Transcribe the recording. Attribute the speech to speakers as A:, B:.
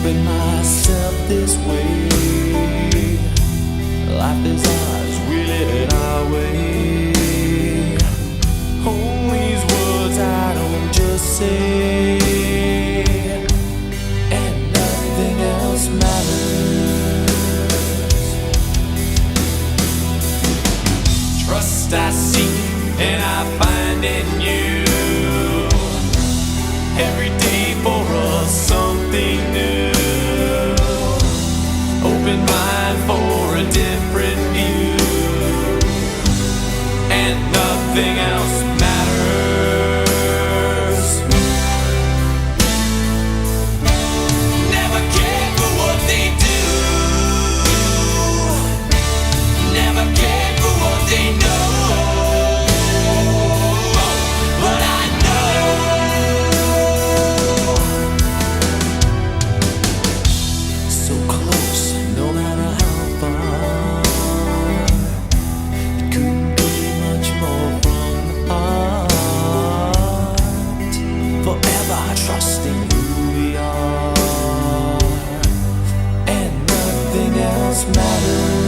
A: proving myself this way. Life is ours, we live it our way. All these words I don't just say, and nothing else matters. Trust I seek and I find in you. Every day for us something new. Open mind for a different view, and nothing else matters. Never care for what they do. Never care for what they know. But I know so close, no matter how far. It couldn't be much more from the heart. Forever trusting who we are, and nothing else matters.